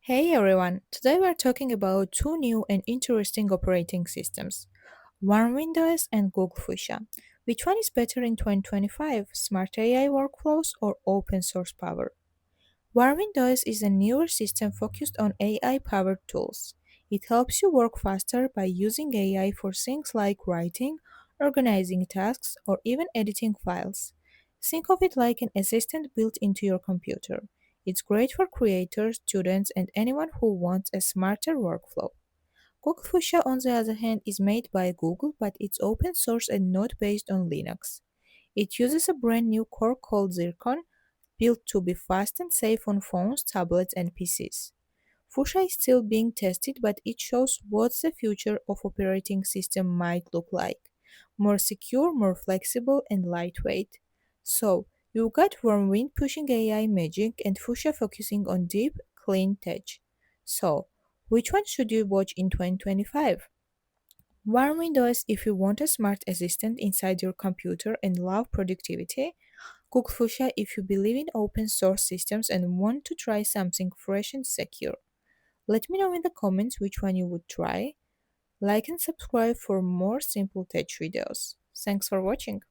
Hey everyone, today we're talking about two new and interesting operating systems, Warmwind OS and Google Fuchsia. Which one is better in 2025, smart AI workflows or open source power? Warmwind OS is a newer system focused on AI powered tools. It helps you work faster by using AI for things like writing, organizing tasks, or even editing files. Think of it like an assistant built into your computer. It's great for creators, students, and anyone who wants a smarter workflow. Google Fuchsia, on the other hand, is made by Google, but it's open source and not based on Linux. It uses a brand new core called Zircon, built to be fast and safe on phones, tablets, and PCs. Fuchsia is still being tested, but it shows what the future of operating system might look like. More secure, more flexible, and lightweight. So, you've got Warmwind pushing AI magic and Fuchsia focusing on deep, clean tech. So, which one should you watch in 2025? Warmwind OS if you want a smart assistant inside your computer and love productivity, Google Fuchsia if you believe in open source systems and want to try something fresh and secure. Let me know in the comments which one you would try. Like and subscribe for more simple tech videos. Thanks for watching.